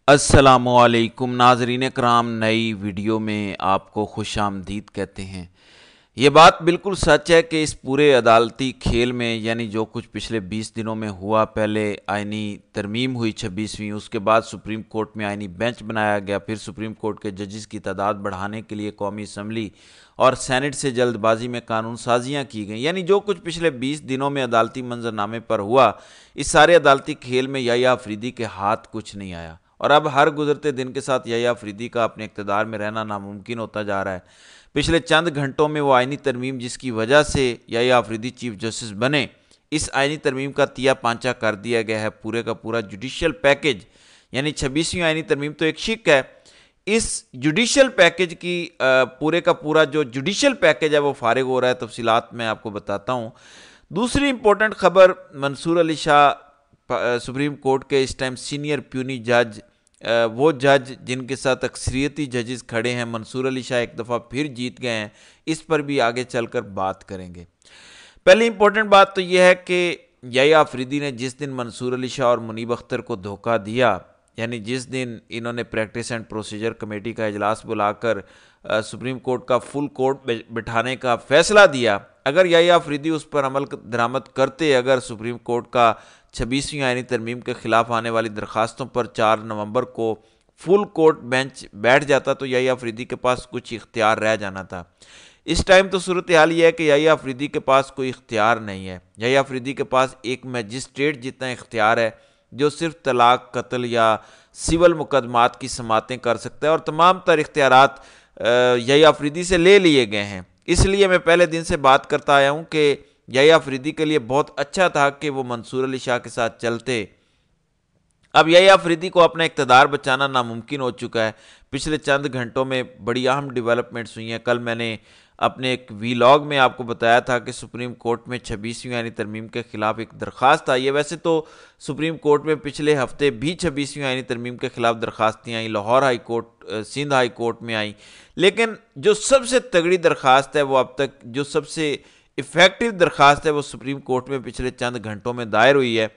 अस्सलामुअलैकुम नाज़रीन कराम, नई वीडियो में आपको खुशामदीद कहते हैं। ये बात बिल्कुल सच है कि इस पूरे अदालती खेल में यानी जो कुछ पिछले 20 दिनों में हुआ, पहले आईनी तरमीम हुई 26वीं, उसके बाद सुप्रीम कोर्ट में आईनी बेंच बनाया गया, फिर सुप्रीम कोर्ट के जजेस की तादाद बढ़ाने के लिए कौमी असम्बली और सेनेट से जल्दबाजी में कानून साजियाँ की गई। यानी जो कुछ पिछले 20 दिनों में अदालती मंजरनामे पर हुआ, इस सारे अदालती खेल में याह्या अफरीदी के हाथ कुछ नहीं आया और अब हर गुजरते दिन के साथ याह्या अफरीदी का अपने इक़्तिदार में रहना नामुमकिन होता जा रहा है। पिछले चंद घंटों में वो आईनी तरमीम जिसकी वजह से याह्या अफरीदी चीफ जस्टिस बने, इस आईनी तरमीम का तिया पांचा कर दिया गया है। पूरे का पूरा जुडिशल पैकेज यानी 26वीं आईनी तरमीम तो एक शिक है, इस जुडिशल पैकेज की पूरे का पूरा जो जुडिशल पैकेज है वो फारिग हो रहा है। तफसीलात मैं आपको बताता हूँ। दूसरी इंपॉर्टेंट खबर, मंसूर अली शाह सुप्रीम कोर्ट के इस टाइम सीनियर प्यूनी जज, वो जज जिनके साथ अक्सरियती जजेस खड़े हैं, मंसूर अली शाह एक दफ़ा फिर जीत गए हैं। इस पर भी आगे चलकर बात करेंगे। पहली इंपॉर्टेंट बात तो यह है कि याह्या अफरीदी ने जिस दिन मंसूर अली शाह और मुनीब अख्तर को धोखा दिया, यानी जिस दिन इन्होंने प्रैक्टिस एंड प्रोसीजर कमेटी का इजलास बुलाकर सुप्रीम कोर्ट का फुल कोर्ट बिठाने का फैसला दिया, अगर याह्या अफरीदी उस पर अमल दरामद करते, अगर सुप्रीम कोर्ट का 26वीं आईनी तरमीम के खिलाफ आने वाली दरखास्तों पर 4 नवंबर को फुल कोर्ट बेंच बैठ जाता तो याह्या अफरीदी के पास कुछ इख्तियार रह जाना था। इस टाइम तो सूरत हाल यह है कि याह्या अफरीदी के पास कोई इख्तियार नहीं है। याह्या अफरीदी के पास एक मजिस्ट्रेट जितना इख्तियार है जो सिर्फ तलाक, कत्ल या सिविल मुकदमात की समातें कर सकता है और तमाम तर इख्तियारात याह्या अफरीदी से ले लिए गए हैं। इसलिए मैं पहले दिन से बात करता आया हूँ कि याह्या अफरीदी के लिए बहुत अच्छा था कि वो मंसूर अली शाह के साथ चलते। अब याह्या अफरीदी को अपना इक़्तिदार बचाना नामुमकिन हो चुका है। पिछले चंद घंटों में बड़ी अहम डेवलपमेंट्स हुई हैं। कल मैंने अपने एक वीलॉग में आपको बताया था कि सुप्रीम कोर्ट में 26वीं आईनी तरमीम के खिलाफ एक दरख्वास्त आई है। वैसे तो सुप्रीम कोर्ट में पिछले हफ्ते भी 26वीं आईनी तरमीम के खिलाफ दरख्वास्तें आई, Lahore high court, Sindh high court में आई, लेकिन जो सबसे तगड़ी दरख्वास्त है वो अब तक जो सबसे इफ़ेक्टिव दरख्वास्त है वो सुप्रीम कोर्ट में पिछले चंद घंटों में दायर हुई है।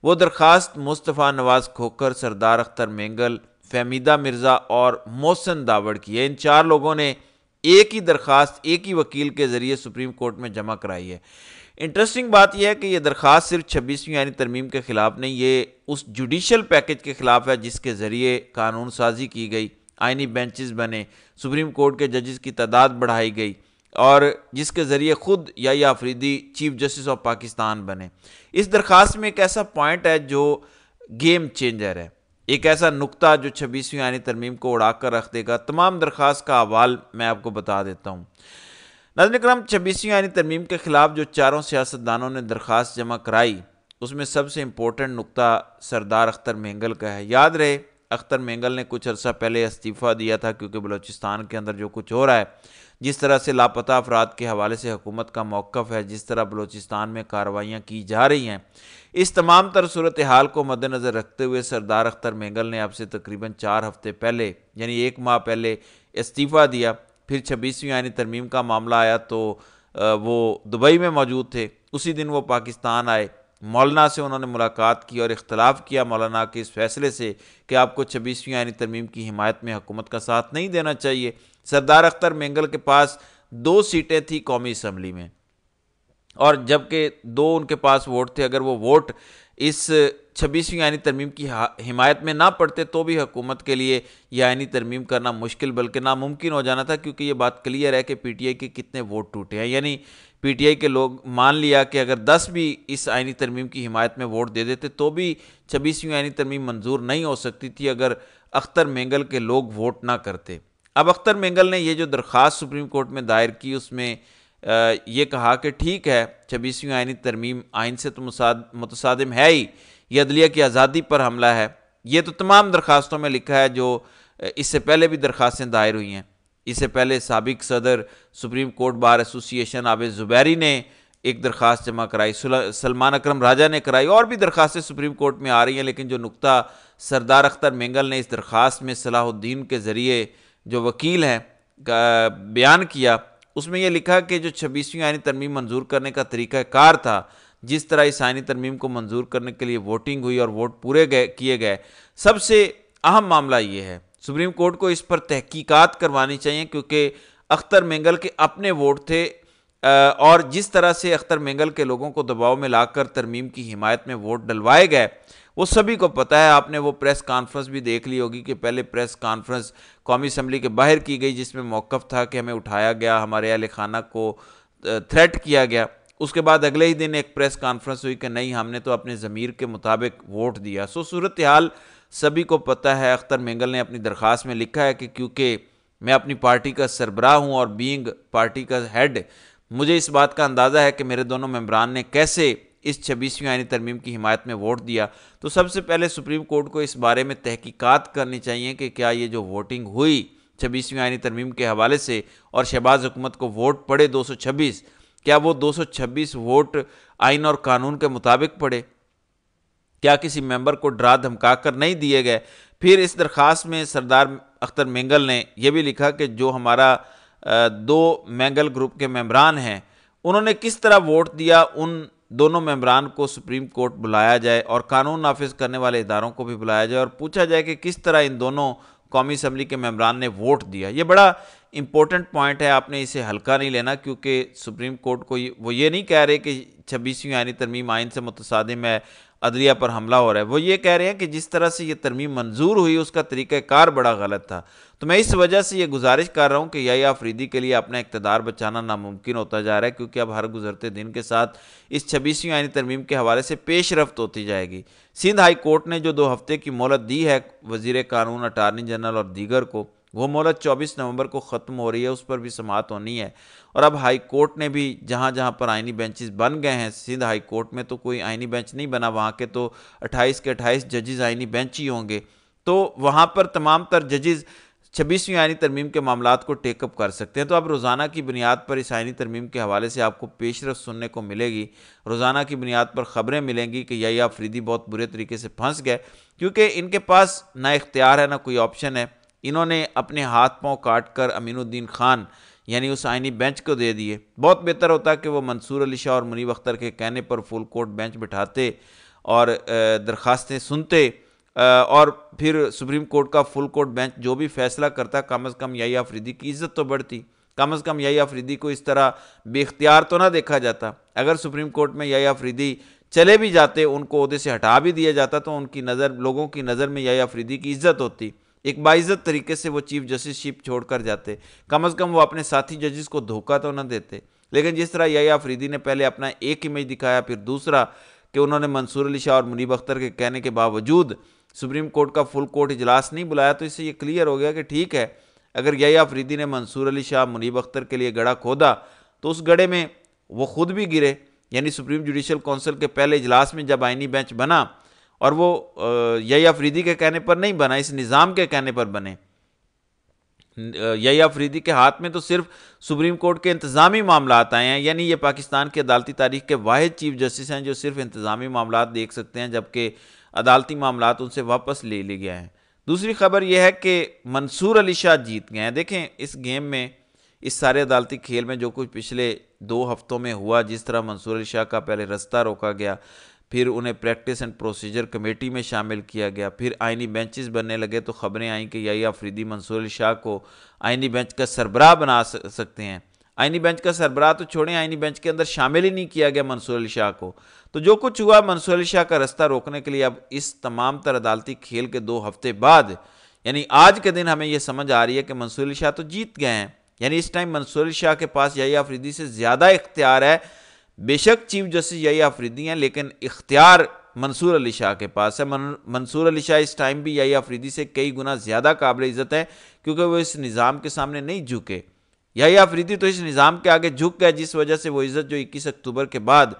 वो दरख्वास्त मुस्तफ़ा नवाज़ खोखर, सरदार अख्तर मेंगल, फहमीदा मिर्ज़ा और मोहसिन दावड़ की है। इन 4 लोगों ने एक ही दरख्वास्त एक ही वकील के ज़रिए सुप्रीम कोर्ट में जमा कराई है। इंटरेस्टिंग बात यह है कि यह दरख्वास्त सिर्फ 26वीं आईनी तरमीम के खिलाफ नहीं, ये उस जुडिशल पैकेज के खिलाफ है जिसके ज़रिए कानून साजी की गई, आईनी बेंचेस बने, सुप्रीम कोर्ट के जजेस की तादाद बढ़ाई गई और जिसके ज़रिए ख़ुद Yahya Afridi chief justice of Pakistan बने। इस दरख्वास्त में एक ऐसा पॉइंट है जो गेम चेंजर है, एक ऐसा नुक्ता जो 26वीं आईनी तरमीम को उड़ाकर रख देगा। तमाम दरख्वास्त का हवाल मैं आपको बता देता हूँ। नाज़रीन करम, 26वीं आईनी तरमीम के खिलाफ जो 4 सियासतदानों ने दरख्वास्त जमा कराई, उसमें सबसे इम्पोर्टेंट नुक्ता सरदार अख्तर मेंगल का है। याद रहे, अख्तर मेंगल ने कुछ अर्सा पहले इस्तीफ़ा दिया था क्योंकि बलूचिस्तान के अंदर जो कुछ हो रहा है, जिस तरह से लापता अफराद के हवाले से हुकूमत का मौक़िफ़ है, जिस तरह बलूचिस्तान में कार्रवाइयाँ की जा रही हैं, इस तमाम तर सूरत हाल को मद्देनज़र रखते हुए सरदार अख्तर मेंगल ने अब से तकरीबन 4 हफ्ते पहले यानी 1 माह पहले इस्तीफ़ा दिया। फिर 26वीं आईनी तरमीम का मामला आया तो वो दुबई में मौजूद थे। उसी दिन वो पाकिस्तान आए, मौलाना से उन्होंने मुलाकात की और इख्तलाफ किया मौलाना के इस फैसले से कि आपको 26वीं आईनी तरमीम की हिमायत में हुकूमत का साथ नहीं देना चाहिए। सरदार अख्तर मेंगल के पास 2 सीटें थी कौमी असम्बली में और जबकि 2 उनके पास वोट थे, अगर वो वोट इस 26वीं आईनी तरमीम की हिमायत में ना पड़ते तो भी हुकूमत के लिए यह आईनी तरमीम करना मुश्किल बल्कि नामुमकिन हो जाना था, क्योंकि ये बात क्लियर है कि पीटीआई के कितने वोट टूटे हैं। यानी पीटीआई के लोग मान लिया कि अगर 10 भी इस आईनी तरमीम की हिमायत में वोट दे देते तो भी 26वीं आईनी तरमीम मंजूर नहीं हो सकती थी अगर अख्तर मेंगल के लोग वोट ना करते। अब अख्तर मेंगल ने ये जो दरख्वास्त सुप्रीम कोर्ट में दायर की, उसमें ये कहा कि ठीक है, 26वीं आईनी तरमीम आइन से तो मुतसादिम है ही, ये अदलिया की आज़ादी पर हमला है। ये तो तमाम दरख्वास्तों में लिखा है जो इससे पहले भी दरख्वास्तें दायर हुई हैं। इससे पहले साबिक सदर supreme court bar association Abid Zubairi ने एक दरख्वास्त जमा कराई, सलमान अकरम राजा ने कराई, और भी दरख्वास्तें सुप्रीम कोर्ट में आ रही हैं। लेकिन जो नुक्ता सरदार अख्तर मेंगल ने इस दरख्वास्त में सलाहुद्दीन के ज़रिए जो वकील हैं बयान किया, उसमें यह लिखा कि जो 26वीं आईनी तरमीम मंजूर करने का तरीक़ाकार था, जिस तरह इस आईनी तरमीम को मंजूर करने के लिए वोटिंग हुई और वोट पूरे किए गए, सबसे अहम मामला ये है, सुप्रीम कोर्ट को इस पर तहकीकात करवानी चाहिए, क्योंकि अख्तर मेंगल के अपने वोट थे और जिस तरह से अख्तर मेंगल के लोगों को दबाव में लाकर तरमीम की हिमायत में वोट डलवाए गए वो सभी को पता है। आपने वो प्रेस कॉन्फ्रेंस भी देख ली होगी कि पहले प्रेस कॉन्फ्रेंस कौमी असम्बली के बाहर की गई जिसमें मौक़िफ़ था कि हमें उठाया गया, हमारे अहले खाना को थ्रेट किया गया। उसके बाद अगले ही दिन एक प्रेस कॉन्फ्रेंस हुई कि नहीं, हमने तो अपने ज़मीर के मुताबिक वोट दिया। सूरत हाल सभी को पता है। अख्तर मेंगल ने अपनी दरख्वास्त में लिखा है कि क्योंकि मैं अपनी पार्टी का सरबराह हूँ और बीइंग पार्टी का हेड, मुझे इस बात का अंदाज़ा है कि मेरे दोनों मेंबरान ने कैसे इस 26वीं आईनी तरमीम की हिमायत में वोट दिया। तो सबसे पहले सुप्रीम कोर्ट को इस बारे में तहकीकात करनी चाहिए कि क्या ये जो वोटिंग हुई 26वीं आईनी तरमीम के हवाले से और शहबाज हुकूमत को वोट पड़े 226, क्या वो 226 वोट आइन और कानून के मुताबिक पड़े? क्या किसी मेंबर को डरा धमका कर नहीं दिए गए? फिर इस दरख्वास्त में सरदार अख्तर मेंगल ने यह भी लिखा कि जो हमारा दो मेंगल ग्रुप के मेंबरान हैं उन्होंने किस तरह वोट दिया, उन दोनों मेंबरान को सुप्रीम कोर्ट बुलाया जाए और कानून नाफिज करने वाले इदारों को भी बुलाया जाए और पूछा जाए कि किस तरह इन दोनों कौमी असम्बली के मेंबरान ने वोट दिया। ये बड़ा इंपॉर्टेंट पॉइंट है, आपने इसे हल्का नहीं लेना, क्योंकि सुप्रीम कोर्ट को वो ये नहीं कह रहे कि 26वीं आईनी तरमीम आइन से मुतसादिम है, अदलिया पर हमला हो रहा है। वो ये कह रहे हैं कि जिस तरह से ये तरमीम मंजूर हुई उसका तरीक़ाकार बड़ा गलत था। तो मैं इस वजह से ये गुजारिश कर रहा हूँ कि याहिया अफरीदी के लिए अपना इक़्तिदार बचाना नामुमकिन होता जा रहा है, क्योंकि अब हर गुजरते दिन के साथ इस 26वीं आईनी तरमीम के हवाले से पेशरफ्त होती जाएगी। सिंध हाई कोर्ट ने जो 2 हफ्ते की मोहलत दी है वज़ीर कानून, अटारनी जनरल और दीगर को, वो मोहलत 24 नवंबर को ख़त्म हो रही है, उस पर भी समाअत होनी है। और अब हाई कोर्ट ने भी जहाँ जहाँ पर आइनी बेंचेस बन गए हैं, सिंध हाई कोर्ट में तो कोई आइनी बेंच नहीं बना, वहाँ के तो 28 के 28 जजेस आइनी बेंच ही होंगे, तो वहाँ पर तमाम तर जजेस 26वीं आइनी तरमीम के मामलात को टेकअप कर सकते हैं। तो अब रोज़ाना की बुनियाद पर इस आइनी तरमीम के हवाले से आपको पेशरफ सुनने को मिलेगी, रोज़ाना की बुनियाद पर ख़बरें मिलेंगी कि याहिया अफरीदी बहुत बुरे तरीके से फंस गए, क्योंकि इनके पास ना इख्तियार है ना कोई ऑप्शन है। इन्होंने अपने हाथ पाँव काट कर अमीनुद्दीन खान यानी उस आइनी बेंच को दे दिए। बहुत बेहतर होता कि वो मंसूर अली शाह और मुनीब अख्तर के कहने पर फुल कोर्ट बेंच बिठाते और दरख्वास्तें सुनते और फिर सुप्रीम कोर्ट का फुल कोर्ट बेंच जो भी फैसला करता, कम अज़ कम याहिया अफरीदी की इज़्ज़त तो बढ़ती, कम अज़ कम याहिया अफरीदी को इस तरह बेख्तियार तो ना देखा जाता। अगर सुप्रीम कोर्ट में याहिया अफरीदी चले भी जाते, उनको ओहदे से हटा भी दिया जाता, तो उनकी नज़र, लोगों की नज़र में याहिया अफरीदी की इज़्ज़त होती, एक बाइज़्ज़त तरीके से वो चीफ जस्टिसशिप छोड़ कर जाते, कम अज़ कम वो अपने साथी जजेस को धोखा तो न देते। लेकिन जिस तरह याहिया अफरीदी ने पहले अपना एक इमेज दिखाया, फिर दूसरा कि उन्होंने मंसूर अली शाह और मुनीब अख्तर के कहने के बावजूद सुप्रीम कोर्ट का फुल कोर्ट इजलास नहीं बुलाया, तो इससे ये क्लियर हो गया कि ठीक है, अगर याहिया अफरीदी ने मंसूर अली शाह, मुनीब अख्तर के लिए गड़ा खोदा तो उस गड़े में वो खुद भी गिरे। यानी सुप्रीम जुडिशल काउंसिल के पहले इजलास में जब आइनी बेंच बना और वो याहिया अफरीदी के कहने पर नहीं बना, इस निज़ाम के कहने पर बने। याहिया अफरीदी के हाथ में तो सिर्फ सुप्रीम कोर्ट के इंतज़ामी मामलात आए हैं, यानी ये पाकिस्तान की अदालती तारीख के वाहिद चीफ जस्टिस हैं जो सिर्फ इंतज़ामी मामलात देख सकते हैं, जबकि अदालती मामलात उनसे वापस ले लिए गए हैं। दूसरी खबर यह है कि मंसूर अली शाह जीत गए हैं। देखें, इस गेम में, इस सारे अदालती खेल में जो कुछ पिछले 2 हफ्तों में हुआ, जिस तरह मंसूर अली शाह का पहले रास्ता रोका गया, फिर उन्हें प्रैक्टिस एंड प्रोसीजर कमेटी में शामिल किया गया, फिर आइनी बेंचेस बनने लगे, तो खबरें आई कि याहिया अफरीदी मंसूर अली शाह को आइनी बेंच का सरबराह बना सकते हैं। आइनी बेंच का सरबराह तो छोड़ें, आइनी बेंच के अंदर शामिल ही नहीं किया गया मंसूर अली शाह को। तो जो कुछ हुआ, मंसूर अली शाह का रास्ता रोकने के लिए अब इस तमाम तर अदालती खेल के 2 हफ्ते बाद, यानी आज के दिन हमें यह समझ आ रही है कि मंसूर अली शाह तो जीत गए हैं। यानी इस टाइम मंसूर अली शाह के पास याहिया अफरीदी से ज़्यादा इख्तियार है। बेशक चीफ जस्टिस याहिया अफरीदी हैं, लेकिन इख्तियार मंसूर अली शाह के पास है। मंसूर अली शाह इस टाइम भी याहिया अफरीदी से कई गुना ज़्यादा काबिल इज़्ज़त है, क्योंकि वो इस निज़ाम के सामने नहीं झुके। याहिया अफरीदी तो इस निज़ाम के आगे झुक गए, जिस वजह से वो इज़्ज़त जो 21 अक्टूबर के बाद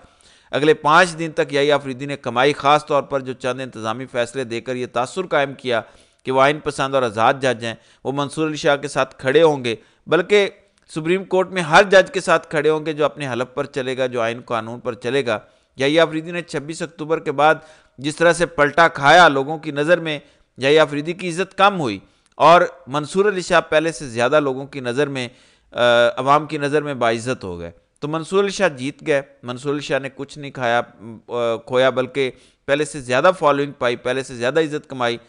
अगले 5 दिन तक याहिया अफरीदी ने कमाई, ख़ास तौर पर जो चंद इंतज़ामी फ़ैसले देकर ये तासुर कायम किया कि वो आइन पसंद और आज़ाद जज हैं, वो मंसूर अली शाह के साथ खड़े होंगे, बल्कि सुप्रीम कोर्ट में हर जज के साथ खड़े होंगे जो अपने हलफ पर चलेगा, जो आइन कानून पर चलेगा। याहिया अफरीदी ने 26 अक्टूबर के बाद जिस तरह से पलटा खाया, लोगों की नज़र में याहिया अफरीदी की इज़्ज़त कम हुई और मंसूर अली शाह पहले से ज़्यादा लोगों की नज़र में, अवाम की नज़र में बाइज़्ज़त हो गए। तो मंसूर अली शाह जीत गए। मंसूर अली शाह ने कुछ नहीं खोया, बल्कि पहले से ज़्यादा फॉलोइंग पाई, पहले से ज़्यादा इज़्ज़त कमाई।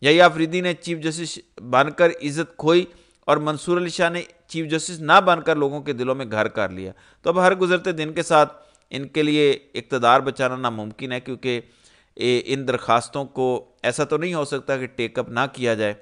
याहिया अफरीदी ने चीफ जस्टिस बनकर इज्जत खोई और मंसूर अली शाह ने चीफ जस्टिस ना बनकर लोगों के दिलों में घर कर लिया। तो अब हर गुजरते दिन के साथ इनके लिए इक़्तिदार बचाना नामुमकिन है, क्योंकि इन दरख्वास्तों को ऐसा तो नहीं हो सकता कि टेकअप ना किया जाए।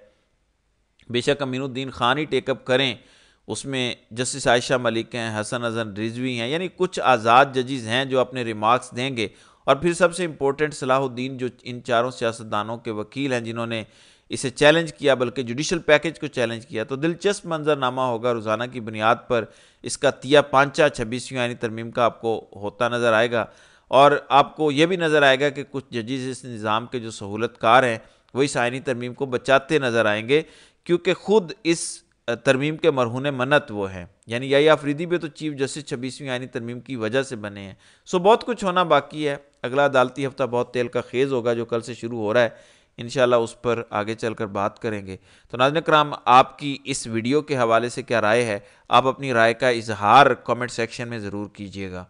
बेशक अमीनुद्दीन खान ही टेकअप करें, उसमें जस्टिस आयशा मलिक हैं, हसन अजहर रिजवी हैं, यानी कुछ आज़ाद जजेस हैं जो अपने रिमार्क्स देंगे। और फिर सबसे इम्पोर्टेंट सलाहुद्दीन जो इन चारों सियासतदानों के वकील हैं जिन्होंने इसे चैलेंज किया, बल्कि जुडिशल पैकेज को चैलेंज किया। तो दिलचस्प मंजरनामा होगा, रोज़ाना की बुनियाद पर इसका तिया पांचा 26वीं यानी तरमीम का आपको होता नज़र आएगा। और आपको यह भी नज़र आएगा कि कुछ जजेस इस निज़ाम के जो सहूलतकार हैं वो इस आइनी तरमीम को बचाते नज़र आएंगे, क्योंकि ख़ुद इस तरमीम के मरहून मन्नत वो हैं। यानी याहिया अफरीदी भी तो चीफ जस्टिस 26वीं आइनी तरमीम की वजह से बने हैं। सो बहुत कुछ होना बाकी है। अगला अदालती हफ्ता बहुत तेल का खेज़ होगा जो कल से शुरू हो रहा है। इंशाल्लाह उस पर आगे चलकर बात करेंगे। तो नाज़रीन कराम, आपकी इस वीडियो के हवाले से क्या राय है? आप अपनी राय का इजहार कमेंट सेक्शन में ज़रूर कीजिएगा।